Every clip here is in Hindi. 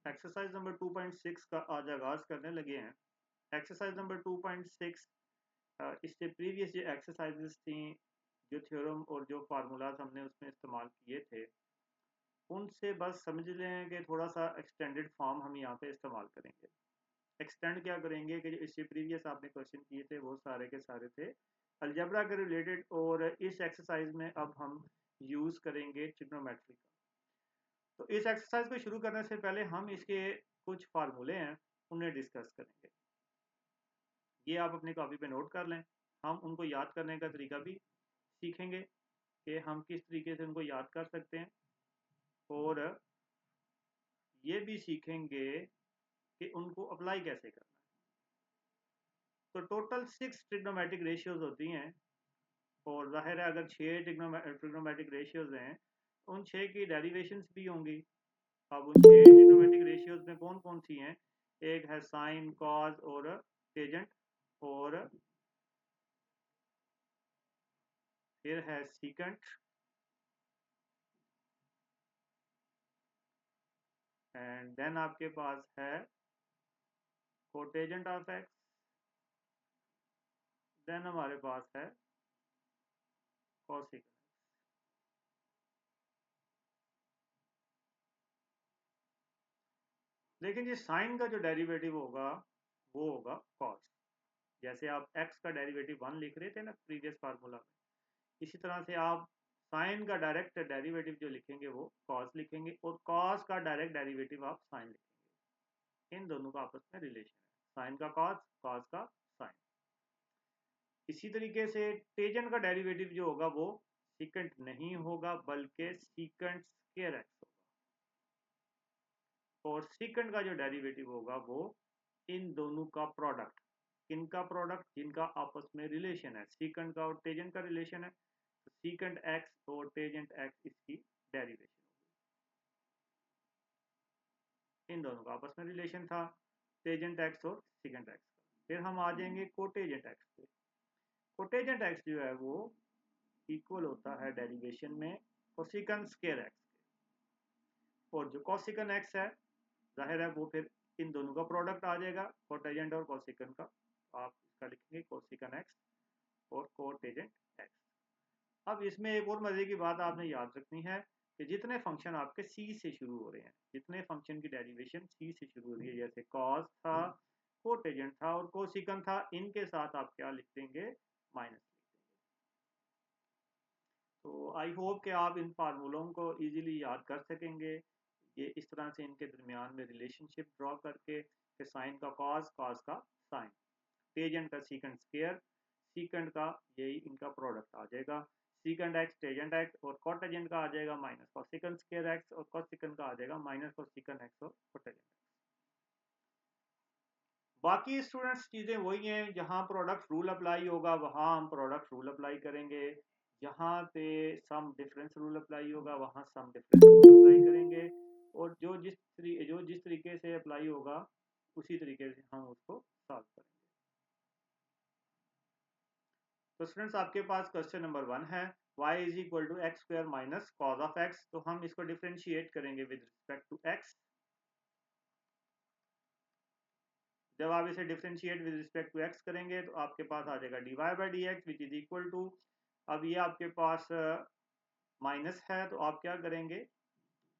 एक्सरसाइज नंबर 2.6 का आज आगाज करने लगे हैं। एक्सरसाइज नंबर 2.6 इससे प्रीवियस जो एक्सरसाइजेस थी, जो थ्योरम और जो फार्मूलाज हमने उसमें इस्तेमाल किए थे, उनसे बस समझ लें कि थोड़ा सा एक्सटेंडेड फॉर्म हम यहाँ पे इस्तेमाल करेंगे। एक्सटेंड क्या करेंगे कि जो इससे प्रीवियस आपने क्वेश्चन किए थे वो सारे के सारे थे अलजेब्रा के रिलेटेड, और इस एक्सरसाइज में अब हम यूज़ करेंगे ट्रिग्नोमेट्री का। तो इस एक्सरसाइज को शुरू करने से पहले हम इसके कुछ फार्मूले हैं उन्हें डिस्कस करेंगे। ये आप अपनी कॉपी पे नोट कर लें। हम उनको याद करने का तरीका भी सीखेंगे कि हम किस तरीके से उनको याद कर सकते हैं, और ये भी सीखेंगे कि उनको अप्लाई कैसे करना है। तो टोटल 6 ट्रिग्नोमेट्रिक रेशियोज होती हैं, और जाहिर है अगर 6 ट्रिग्नोमेट्रिक रेशियोज हैं, उन 6 की डेरिवेशंस भी होंगी। अब उन 6 ट्रिग्नोमेट्रिक रेशियोज में कौन कौन सी हैं? एक है साइन, कॉज और टेजेंट, और फिर है सीकेंट, एंड देन आपके पास है कोटेजेंट ऑफ एक्स, देन हमारे पास है कोसिकेंट। लेकिन ये साइन का जो डेरिवेटिव होगा वो होगा कॉस। जैसे आप एक्स का डेरिवेटिव 1 लिख रहे थे ना प्रीवियस फार्मूला में, इसी तरह से आप साइन का डायरेक्ट डेरिवेटिव जो लिखेंगे वो कॉस लिखेंगे, और कॉस का डायरेक्ट डेरिवेटिव आप साइन लिखेंगे। इन दोनों का आपस में रिलेशन है, साइन का कॉस, कॉस का साइन। इसी तरीके से टेजेंट का डेरिवेटिव जो होगा वो सीकेंट नहीं होगा बल्कि सीकेंट स्क्वायर एक्स होगा, और सीकेंट का जो डेरिवेटिव होगा वो इन दोनों का प्रोडक्ट। किनका प्रोडक्ट? जिनका आपस में रिलेशन है, सीकेंट का और टेजेंट का रिलेशन है। तो सीकेंट एक्स और टेजेंट एक्स इसकी डेरिवेशन होगी। इन दोनों का आपस में रिलेशन था, टेजेंट एक्स और सीकेंट एक्स का। फिर हम आ जाएंगे कोटेजेंट एक्स पे। कोटेजेंट एक्स जो है वो इक्वल होता है डेरिवेशन में कोसिकन स्क्वायर एक्स के, और जो कोसिकन एक्स है जाहिर है वो फिर इन दोनों का प्रोडक्ट आ जाएगा, कोटेजेंट और कोसिकन का। आप इसका लिखेंगे कोसिकन एक्स और कोटेजेंट एक्स। अब इसमें एक और मजे की बात आपने याद रखनी है कि जितने फंक्शन आपके सी से शुरू हो रहे हैं, जितने फंक्शन की डेरिवेशन सी से शुरू हो रही है, जैसे कॉस था, कोटेजेंट था और कोसिकन था, इनके साथ आप क्या लिख देंगे? माइनस लिख देंगे। तो आई होप कि आप इन फार्मूलों को इजीली याद कर सकेंगे। ये इस तरह से इनके दरमियान में रिलेशनशिप ड्रॉ करके कि साइन का कॉस, कॉस का साइन, टेजेंट का सीकेंट स्क्वायर, सीकेंट का यही इनका प्रोडक्ट आ जाएगा, सीकेंट एक्स टेजेंट एक्स, और कोटेजेंट का आ जाएगा माइनस कोसिकन स्क्वायर एक्स, और कोसिकन का आ जाएगा माइनस कोसिकन एक्स और कोटेजेंट। बाकी स्टूडेंट्स चीज़ें वही हैं, जहाँ प्रोडक्ट रूल अप्लाई होगा वहाँ हम प्रोडक्ट रूल अप्लाई करेंगे, जहाँ पे सम डिफरेंस रूल अप्लाई होगा वहाँ सम डिफरेंस रूल अप्लाई करेंगे, और जो जिस तरीके से अप्लाई होगा उसी तरीके से हम उसको सॉल्व करेंगे। तो स्टूडेंट्स आपके पास क्वेश्चन नंबर 1 है, y is equal to x square minus cos of x. तो हम इसको डिफ्रेंशिएट करेंगे विद रिस्पेक्ट टू एक्स। जब आप इसे differentiate with respect to X करेंगे तो आपके पास आ जाएगा dy by D x which is equal to, अब ये आपके पास माइनस है तो आप क्या करेंगे?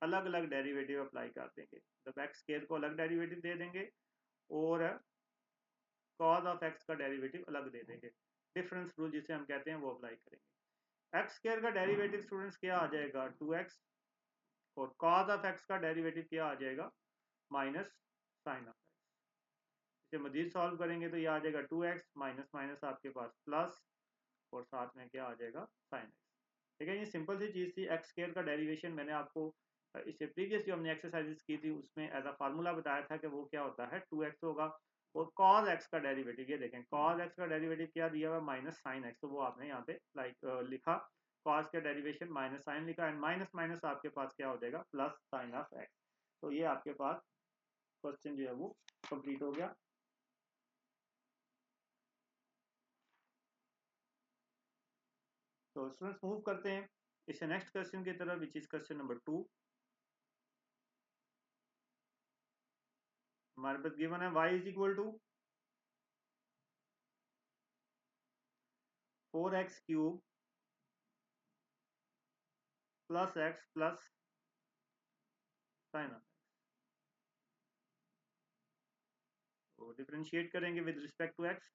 अलग अलग डेरिवेटिव अप्लाई कर देंगे, मतलब एक्स स्क्वायर को अलग डेरिवेटिव दे देंगे और कॉज ऑफ एक्स का डेरिवेटिव अलग दे देंगे। डिफरेंस रूल जिसे हम कहते हैं वो अप्लाई करेंगे। एक्स स्क्वायर का डेरिवेटिव स्टूडेंट्स क्या आ जाएगा? 2x, और कॉज ऑफ एक्स का डेरिवेटिव क्या आ जाएगा? Minus sine of X. इसे मजीद सॉल्व करेंगे तो ये आ जाएगा 2x माइनस माइनस आपके पास प्लस, और साथ में क्या आ जाएगा? Sine x. ठीक है, ये सिंपल सी चीज़ थी। एक्स स्क्वायर का डेरिवेशन मैंने आपको इससे प्रीवियस जो हमने एक्सरसाइजेस की थी उसमें एज अ फार्मूला बताया था कि वो क्या होता है? 2x होगा, और कॉज एक्स का डेरिवेटिव, ये देखें कॉज एक्स का डेरिवेटिव क्या दिया हुआ? माइनस साइन एक्स, तो वो आपने यहाँ पे लिखा, कॉज का डेरिवेशन माइनस साइन लिखा, एंड माइनस माइनस आपके पास क्या हो जाएगा? Plus sine of x. तो ये आपके पास क्वेश्चन जो है वो कंप्लीट हो गया। तो स्टूडेंट्स मूव करते हैं इसे नेक्स्ट क्वेश्चन की तरफ, विच इज क्वेश्चन नंबर 2। हमारे पास गिवन है y is equal to 4x cube plus x plus sine of x। तो डिफरेंशिएट करेंगे विद रिस्पेक्ट टू x।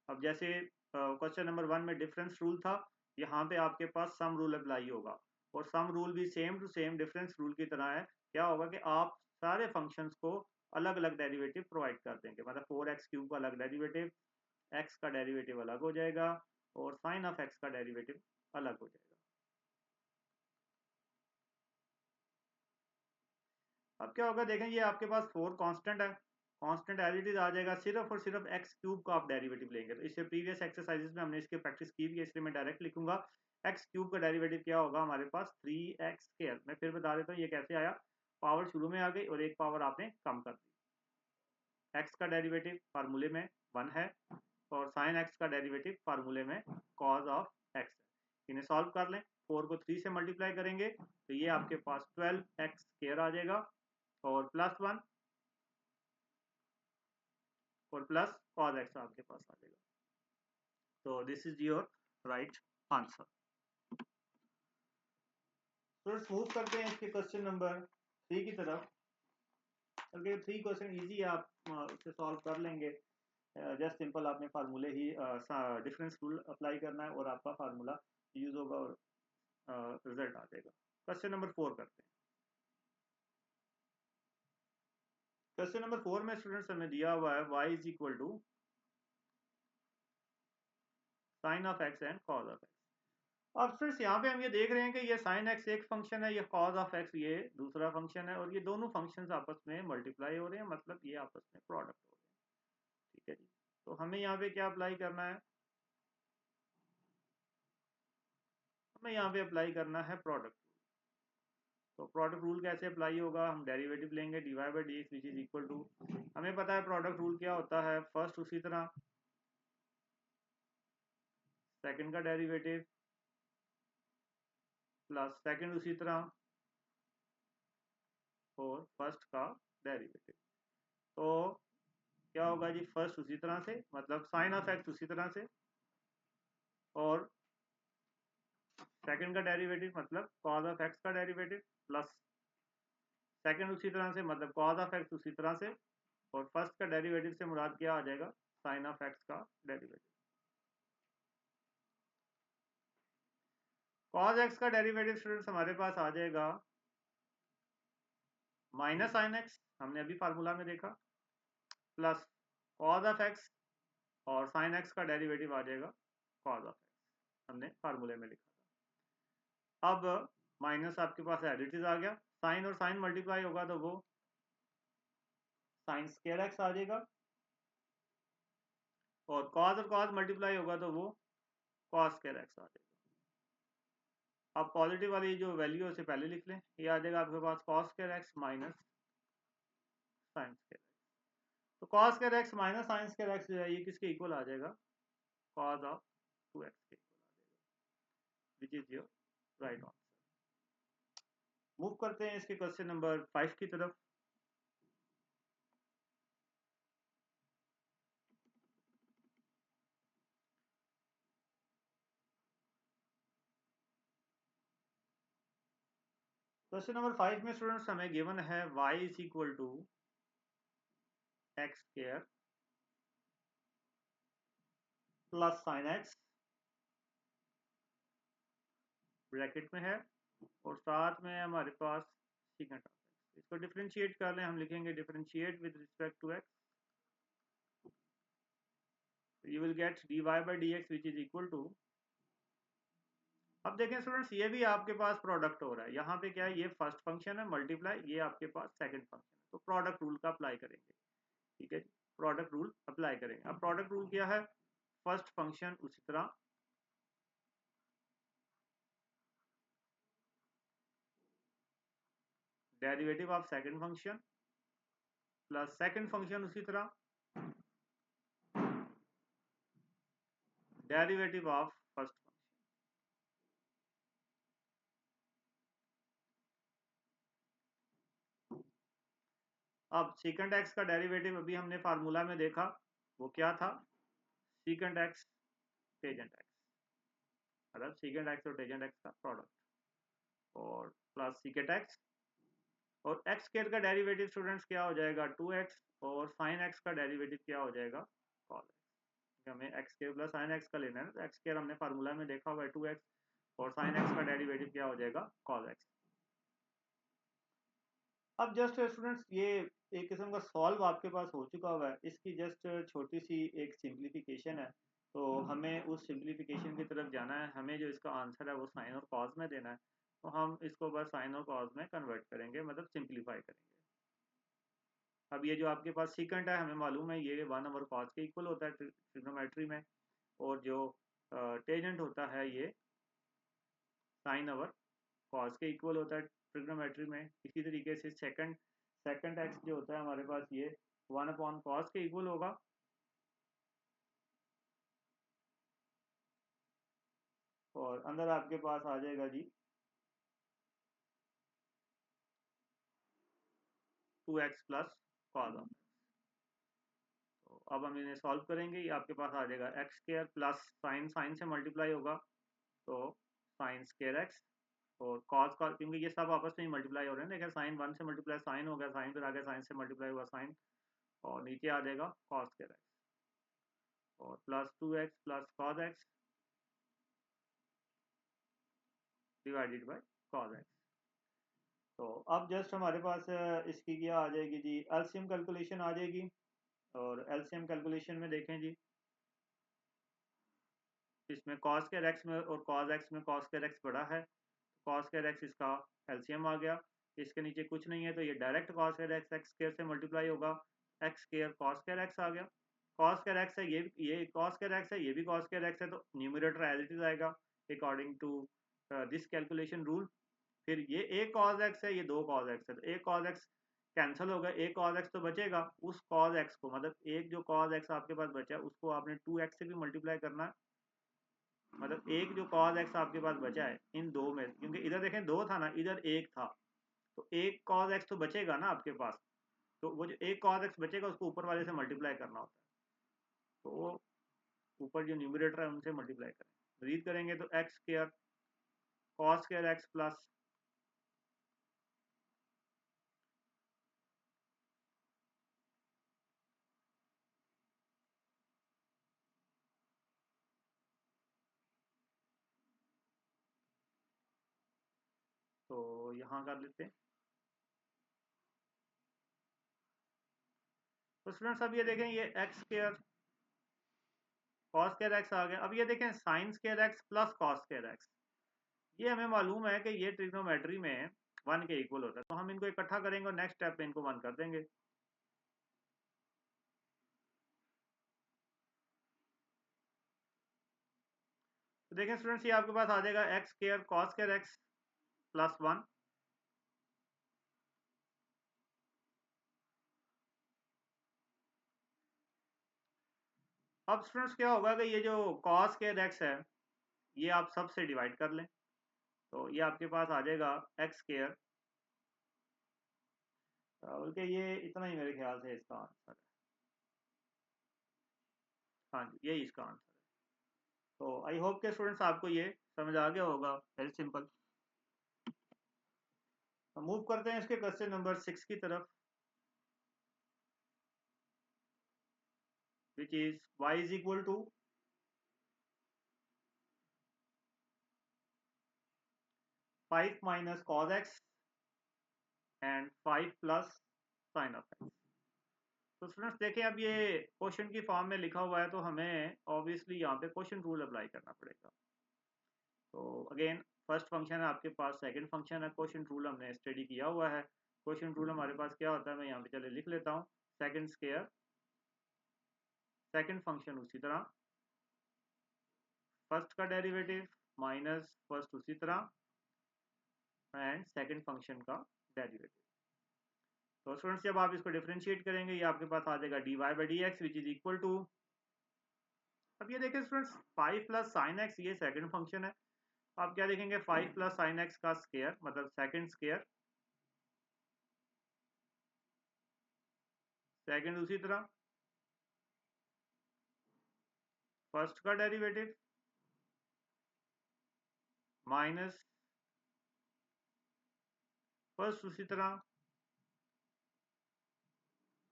अब जैसे क्वेश्चन नंबर 1 में डिफरेंस रूल था, यहाँ पे आपके पास सम रूल अप्लाई होगा, और सम रूल भी same to same difference rule की तरह है। क्या होगा कि आप सारे फंक्शंस को अलग अलग डेरिवेटिव प्रोवाइड कर देंगे, मतलब 4x क्यूब का अलग डेरिवेटिव, x का डेरिवेटिव अलग हो जाएगा, और साइन ऑफ x का डेरिवेटिव अलग हो जाएगा। अब क्या होगा देखें, ये आपके पास 4 कांस्टेंट है, कांस्टेंट एज इट इज आ जाएगा, सिर्फ और सिर्फ x क्यूब का आप डेरिवेटिव लेंगे। तो इससे प्रीवियस एक्सरसाइजेस में हमने इसकी प्रैक्टिस की भी है, इसलिए मैं डायरेक्ट लिखूंगा x क्यूब का डेरिवेटिव क्या होगा हमारे पास 3x स्क्वायर। मैं फिर बता देता हूँ ये कैसे आया, पावर शुरू में आ गई और एक पावर आपने कम कर दी। x का डेरिवेटिव फार्मूले में 1 है, और साइन x का डेरिवेटिव फार्मूले में कॉज ऑफ x है। इन्हें सॉल्व कर लें, 4 को 3 से मल्टीप्लाई करेंगे तो ये आपके पास 12x स्क्वायर आ जाएगा, और प्लस 1 और प्लस कॉस एक्स आपके पास आ जाएगा। तो this is your right answer. तो मूव करते हैं इसके क्वेश्चन नंबर 3 की तरफ। ओके, 3 क्वेश्चन इजी है, आप इसे सॉल्व कर लेंगे। जस्ट सिंपल आपने फार्मूले ही डिफरेंस रूल अप्लाई करना है और आपका फार्मूला यूज होगा और रिजल्ट आ जाएगा। क्वेश्चन नंबर 4 करते हैं। क्वेश्चन नंबर 4 में स्टूडेंट्स हमें दिया हुआ है y is equal to sine of x and cos of x। अब फ्रेंड्स यहाँ पे हम ये देख रहे हैं कि ये साइन एक्स एक फंक्शन है, ये कॉज ऑफ एक्स ये दूसरा फंक्शन है, और ये दोनों फंक्शंस आपस में मल्टीप्लाई हो रहे हैं, मतलब ये आपस में प्रोडक्ट हो रहे हैं। ठीक है जी, तो हमें यहाँ पे क्या अप्लाई करना है, हमें यहाँ पे अप्लाई करना है प्रोडक्ट रूल। तो प्रोडक्ट रूल कैसे अप्लाई होगा, हम डेरिवेटिव लेंगे dy by D x which is equal to, हमें पता है प्रोडक्ट रूल क्या होता है, फर्स्ट उसी तरह, सेकंड का डेरिवेटिव प्लस सेकंड उसी तरह, और फर्स्ट का डेरिवेटिव। तो क्या होगा जी, फर्स्ट उसी तरह से मतलब साइन ऑफ एक्स उसी तरह से, और सेकंड का डेरिवेटिव मतलब कॉज ऑफ एक्स का डेरिवेटिव, प्लस सेकंड उसी तरह से मतलब कॉज ऑफ एक्स उसी तरह से, और फर्स्ट का डेरिवेटिव से मुराद क्या आ जाएगा, साइन ऑफ एक्स का डेरिवेटिव। कॉज एक्स का डेरिवेटिव स्टूडेंट्स हमारे पास आ जाएगा माइनस साइन एक्स, हमने अभी फार्मूला में देखा, प्लस कॉज ऑफ एक्स, और साइन एक्स का डेरिवेटिव आ जाएगा कॉज ऑफ एक्स, हमने फार्मूले में लिखा था। अब माइनस आपके पास एज इट इज आ गया, साइन और साइन मल्टीप्लाई होगा तो वो साइन स्क्वायर एक्स आ जाएगा, और कॉज और कॉज मल्टीप्लाई होगा तो वो कॉस स्क्वायर एक्स आ जाएगा। अब पॉजिटिव वाली जो वैल्यू है उसे पहले लिख लें, ये आ जाएगा आपके पास cos square X minus sine square X. तो cos square X minus sine square X जो है ये किसके इक्वल आ जाएगा, कॉज ऑफ 2x के इक्वल आ जाएगा, which is your right answer. Move करते हैं इसके क्वेश्चन नंबर 5 की तरफ। क्वेश्चन नंबर 5 में स्टूडेंट्स हमें गिवन है y is equal to x square plus sine x bracket में है, और साथ में हमारे पास सीकेंट ऑफ एक्स। इसको डिफरेंशिएट कर लें, हम लिखेंगे differentiate with respect to x, you will get dy by D x which is equal to. अब देखें स्टूडेंट्स, ये भी आपके पास प्रोडक्ट हो रहा है, यहाँ पे क्या है, ये फर्स्ट फंक्शन है मल्टीप्लाई, ये आपके पास सेकंड फंक्शन है, तो प्रोडक्ट रूल का अप्लाई करेंगे। ठीक है जी, प्रोडक्ट रूल अप्लाई करेंगे। अब प्रोडक्ट रूल क्या है, फर्स्ट फंक्शन उसी तरह, derivative of second function plus second function उसी तरह, डेरिवेटिव ऑफ फर्स्ट फंक्शन। अब सीकेंट एक्स का डेरिवेटिव अभी हमने फार्मूला में देखा, वो क्या था, सीकेंट एक्स टेजेंट एक्स, मतलब सीकेंट एक्स और टेजेंट एक्स का प्रोडक्ट, और प्लस सीकेंट एक्स, और एक्स स्क्वायर का डेरिवेटिव स्टूडेंट्स क्या हो जाएगा 2x, और साइन एक्स का डेरिवेटिव क्या हो जाएगा कॉस एक्स। हमें x square plus sine x का लेना है, तो एक्स स्क्वायर हमने फार्मूला में देखा हुआ है 2x, और साइन एक्स का डेरिवेटिव क्या हो जाएगा कॉस एक्स। अब जस्ट स्टूडेंट्स ये एक किस्म का सॉल्व आपके पास हो चुका हुआ है, इसकी जस्ट छोटी सी एक सिंप्लीफिकेशन है, तो हमें उस सिंप्लीफिकेशन की तरफ जाना है। हमें जो इसका आंसर है वो साइन और कॉस में देना है, तो हम इसको बस साइन और कॉस में कन्वर्ट करेंगे, मतलब सिंप्लीफाई करेंगे। अब ये जो आपके पास सीकेंट है, हमें मालूम है ये 1/cos के इक्वल होता है ट्रिग्नोमेट्री में, और जो टेजेंट होता है ये sin/cos के इक्वल होता है ट्रिग्नोमेट्री में। इसी तरीके से सेकंड एक्स जो होता है हमारे पास ये 1/cos के इक्वल होगा, और अंदर आपके पास आ जाएगा जी 2x प्लस कॉस ऑफ। तो अब हम इन्हें सॉल्व करेंगे, ये आपके पास आ जाएगा एक्स स्क्वायर प्लस साइन से मल्टीप्लाई होगा, तो साइन स्क्वायर एक्स, और कॉस का, क्योंकि ये सब आपस में ही मल्टीप्लाई हो रहे हैं, देखिए साइन 1 से मल्टीप्लाई साइन हो गया, साइन फिर आगे साइन से मल्टीप्लाई हुआ साइन, और नीचे आ जाएगा कॉस स्क्वायर एक्स, और plus 2x plus cos x divided by cos x. तो अब जस्ट हमारे पास इसकी क्या आ जाएगी जी, एलसीएम कैलकुलेशन आ जाएगी, और एलसीएम कैलकुलेशन में देखें जी, इसमें कॉस स्क्वायर एक्स में और कॉस एक्स में कॉस स्क्वायर एक्स बड़ा है, कॉस स्क्वायर एक्स इसका एलसीएम आ गया, इसके नीचे कुछ नहीं है, तो ये direct cos square X X square से मल्टीप्लाई होगा, X square cos square X आ गया, कॉस स्क्वायर एक्स है, ये कॉस स्क्वायर एक्स है, ये भी कॉस स्क्वायर एक्स है, तो न्यूमरेटर एज इट इज आएगा according to this calculation rule. फिर ये एक कॉस एक्स है, ये दो कॉस एक्स है, तो एक कॉस एक्स कैंसिल होगा, एक कॉस एक्स तो बचेगा, उस कॉस एक्स को, मतलब एक जो कॉस एक्स आपके पास बचा है उसको आपने 2x से भी मल्टीप्लाई करना है, मतलब एक जो कॉस एक्स आपके पास बचा है इन दो में, क्योंकि इधर देखें दो था ना, इधर एक था, तो एक कॉस एक्स तो बचेगा ना आपके पास, तो वो जो एक कॉस एक्स बचेगा उसको ऊपर वाले से मल्टीप्लाई करना होता है, तो वो ऊपर जो न्यूमरेटर है उनसे मल्टीप्लाई करें, रीड करेंगे तो x square cos square X plus, तो यहाँ कर लेते हैं। तो स्टूडेंट्स अब ये देखें, ये X square cos square X आ गया, अब ये देखें sine square X plus cos square X, ये हमें मालूम है कि ये ट्रिग्नोमेट्री में 1 के इक्वल होता है, तो हम इनको इकट्ठा करेंगे और नेक्स्ट स्टेप पे इनको 1 कर देंगे। तो देखें स्टूडेंट्स, ये आपके पास आ जाएगा x square cos square X plus 1। अब स्टूडेंट्स क्या होगा कि ये जो कॉस स्क्वायर एक्स है ये आप सब से डिवाइड कर लें, तो ये आपके पास आ जाएगा एक्स स्क्वायर, बल्कि ये इतना ही मेरे ख्याल से इसका आंसर है, हाँ जी यही इसका आंसर है। तो आई होप के स्टूडेंट्स आपको ये समझ आ गया होगा, वेरी सिंपल। मूव करते हैं इसके क्वेश्चन नंबर 6 की तरफ, which is y is equal to 5 minus cos x and 5 plus sine of x. तो स्टूडेंट्स देखिए, अब ये क्वेश्चन की फॉर्म में लिखा हुआ है, तो हमें ऑब्वियसली यहाँ पे क्वेश्चन रूल अप्लाई करना पड़ेगा। तो अगेन फर्स्ट फंक्शन है आपके पास, सेकंड फंक्शन है, क्वेश्चन रूल हमने स्टडी किया हुआ है। क्वेश्चन रूल हमारे पास क्या होता है, मैं यहाँ पे चले लिख लेता हूँ, सेकंड स्क्वायर, सेकंड फंक्शन उसी तरह, फर्स्ट का डेरिवेटिव माइनस फर्स्ट उसी तरह, एंड सेकंड फंक्शन का डेरिवेटिव। तो स्टूडेंट्स जब आप इसको डिफरेंशिएट करेंगे, ये आपके पास आ जाएगा dy by D x which is equal to, अब ये देखें स्टूडेंट्स 5 प्लस साइन एक्स, ये सेकंड फंक्शन है, आप क्या देखेंगे 5 प्लस साइन एक्स का स्क्वायर, मतलब सेकंड स्क्वायर, सेकंड उसी तरह, फर्स्ट का डेरिवेटिव माइनस फर्स्ट उसी तरह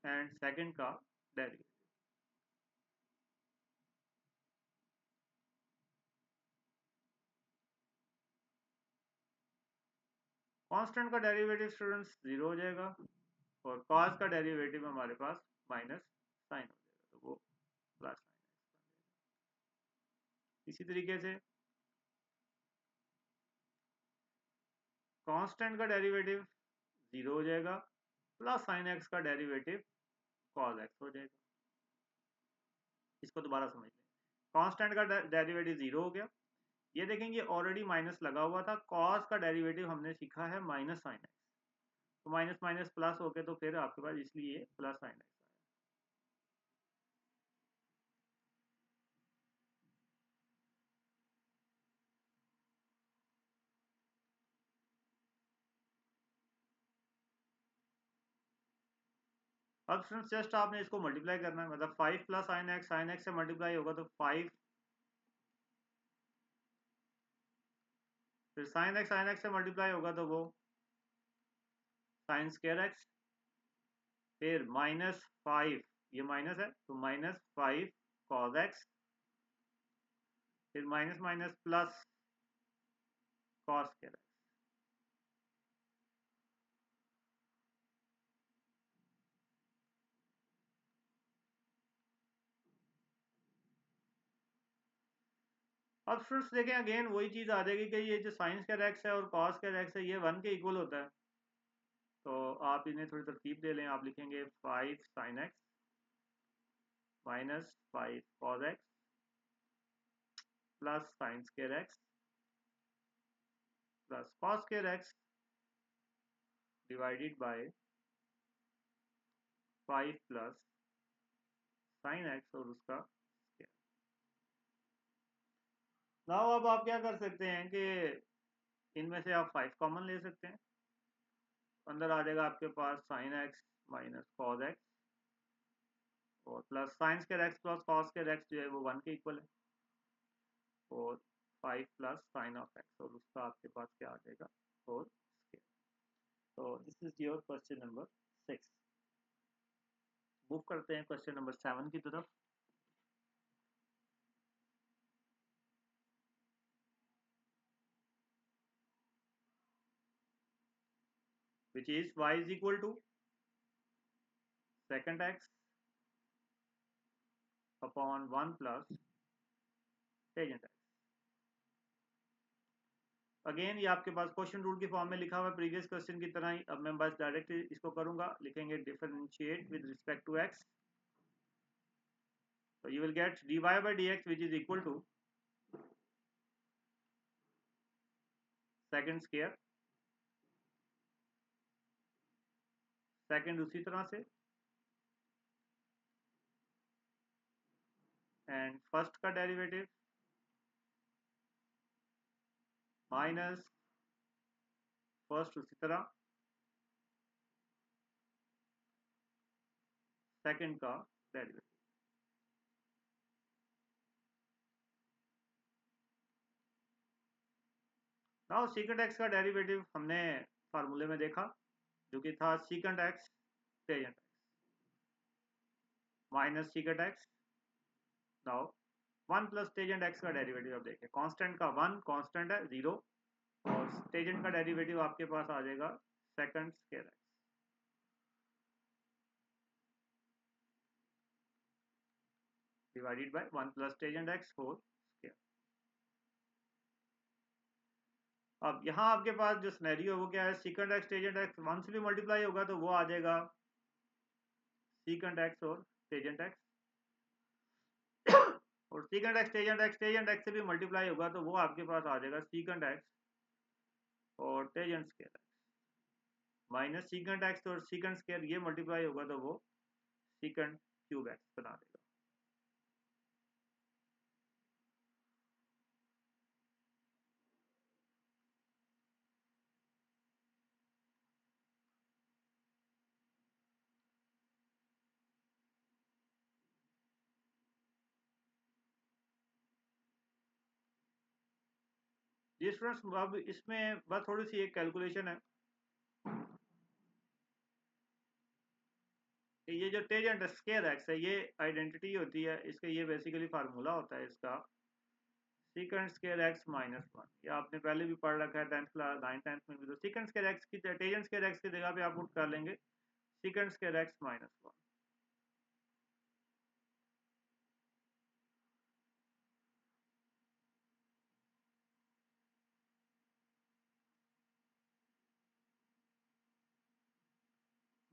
एंड सेकंड का डेरिवेटिव। कांस्टेंट का डेरिवेटिव स्टूडेंट्स 0 हो जाएगा और कॉस का डेरिवेटिव हमारे पास माइनस साइन हो जाएगा, तो वो प्लस साइन एक्स बन जाएगा। इसी तरीके से कांस्टेंट का डेरिवेटिव 0 हो जाएगा, प्लस साइन एक्स का डेरिवेटिव कॉस एक्स हो जाएगा। इसको दोबारा समझ लें, कांस्टेंट का डेरिवेटिव 0 हो गया, ये देखेंगे ऑलरेडी माइनस लगा हुआ था, कॉस का डेरिवेटिव हमने सीखा है माइनस साइन एक्स, तो माइनस माइनस प्लस हो गया, तो फिर आपके पास इसलिए प्लस साइन एक्स आया। अब स्टूडेंट्स जस्ट आपने इसको मल्टीप्लाई करना है, मतलब 5 प्लस साइन एक्स से मल्टीप्लाई होगा तो 5, फिर साइन एक्स से मल्टीप्लाई होगा तो वो साइन स्क्वायर एक्स, फिर -5, ये माइनस है तो -5 कॉस एक्स, फिर minus minus plus cos square x. अब स्टूडेंट्स देखें अगेन वही चीज आ जाएगी कि ये जो साइन स्क्वायर एक्स है और कॉस स्क्वायर एक्स है ये 1 के इक्वल होता है, तो आप इन्हें थोड़ी तरतीब दे लें। आप लिखेंगे 5 sine x -5 cos x plus sine square X plus cos square x divided bye 5 plus sine x और उसका स्क्वायर। नाउ अब आप क्या कर सकते हैं कि इनमें से आप 5 कॉमन ले सकते हैं, अंदर आ जाएगा आपके पास sine X minus cos X और plus sine square X plus cos square X जो है वो 1 के इक्वल है, और 5 प्लस साइन ऑफ एक्स और उसका आपके पास क्या आ जाएगा 4 स्क्वायर। तो this is your question number 6। Move करते हैं क्वेश्चन नंबर 7 की तरफ। which is y is equal to secant x upon 1 plus tangent x। Again ये आपके पास क्वेश्चन रूल की फॉर्म में लिखा हुआ है प्रीवियस क्वेश्चन की तरह ही। अब मैं बस डायरेक्ट इसको करूंगा, लिखेंगे differentiate with respect to x, तो you will get dy by dx which is equal to second square, second उसी तरह से एंड फर्स्ट का डेरिवेटिव माइनस फर्स्ट उसी तरह सेकंड का डेरिवेटिव। नाउ सीकेंट एक्स का डेरिवेटिव हमने फार्मूले में देखा जो कि था secant x tangent x minus secant x. Now 1 plus tangent x का डेरिवेटिव अब देखें, कांस्टेंट का 1 कांस्टेंट है 0 और टेंजेंट का डेरिवेटिव आपके पास आ जाएगा second square x divided by 1 plus tangent x whole square. अब यहाँ आपके पास जो सिनेरियो है वो क्या है, सीकेंट एक्स टेंजेंट एक्स 1 से भी मल्टीप्लाई होगा तो वो आ जाएगा सीकेंट एक्स और टेंजेंट एक्स, और सीकेंट एक्स टेंजेंट एक्स से भी मल्टीप्लाई होगा तो वो आपके पास आ जाएगा सीकेंट एक्स और tangent square X minus secant X और सीकेंट स्क्वायर ये मल्टीप्लाई होगा तो वो सीकेंट क्यूब एक्स बना देगा। जी स्टूडेंट्स, अब इसमें बस थोड़ी सी एक कैलकुलेशन है कि ये जो टेंजेंट स्क्वायर एक्स है ये आइडेंटिटी होती है, इसका ये बेसिकली फार्मूला होता है इसका secant square X minus one. ये आपने पहले भी पढ़ रखा है 10th क्लास 9th 10th में भी। तो सीकेंट स्क्वायर एक्स की टेंजेंट स्क्वायर एक्स की जगह पे आप पुट कर लेंगे secant square X minus one.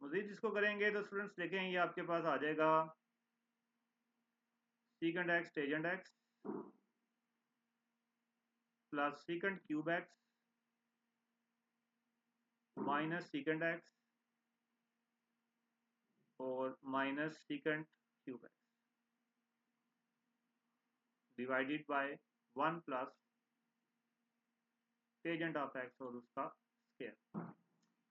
मजीद इसको करेंगे तो स्टूडेंट्स देखें ये आपके पास आ जाएगा secant x tangent X plus secant cube X minus secant X और minus secant cube X divided by one plus tangent of X और उसका स्क्वायर।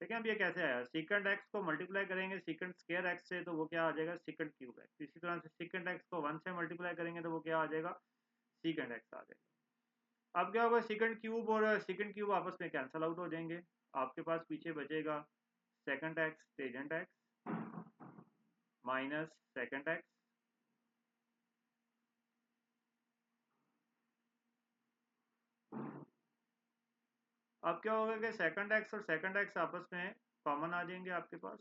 ठीक है, अब ये कैसे आया, सीकेंट एक्स को मल्टीप्लाई करेंगे सीकेंट स्क्वायर एक्स से तो वो क्या आ जाएगा सीकेंट क्यूब एक्स। इसी तरह से सीकेंट एक्स को वन से मल्टीप्लाई करेंगे तो वो क्या आ जाएगा सीकेंट एक्स आ जाएगा। अब क्या होगा, सेकंड क्यूब और सेकंड क्यूब आपस में कैंसिल आउट हो जाएंगे, आपके पास पीछे बचेगा second x tangent x minus second x अब क्या होगा कि सेकंड एक्स और सेकंड एक्स आपस में कॉमन आ जाएंगे आपके पास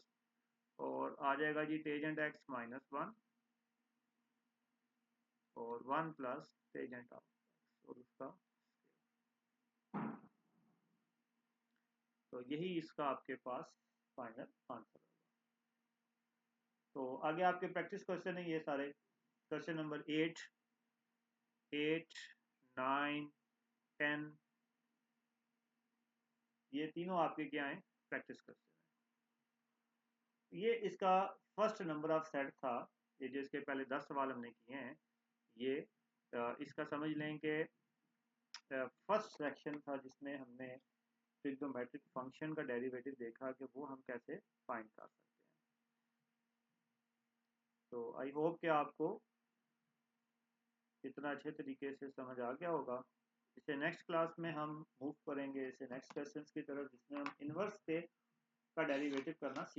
और आ जाएगा जी टेंजेंट एक्स माइनस वन और one plus tangent of X और उसका तो यही इसका आपके पास फाइनल आंसर होगा। तो आगे आपके प्रैक्टिस क्वेश्चन है ये सारे, क्वेश्चन नंबर 8, 9, 10 ये तीनों आपके क्या हैं प्रैक्टिस क्वेश्चन है। ये इसका फर्स्ट नंबर ऑफ सेट था, ये जो इसके पहले 10 सवाल हमने किए हैं ये इसका समझ लें कि फर्स्ट सेक्शन था जिसमें हमने ट्रिग्नोमेट्रिक फंक्शन का डेरिवेटिव देखा कि वो हम कैसे फाइंड कर सकते हैं। तो आई होप कि आपको इतना अच्छे तरीके से समझ आ गया होगा। इसे नेक्स्ट क्लास में हम मूव करेंगे इसे नेक्स्ट क्वेश्चन की तरफ जिसमें हम इनवर्स के का डेरिवेटिव करना सीखेंगे।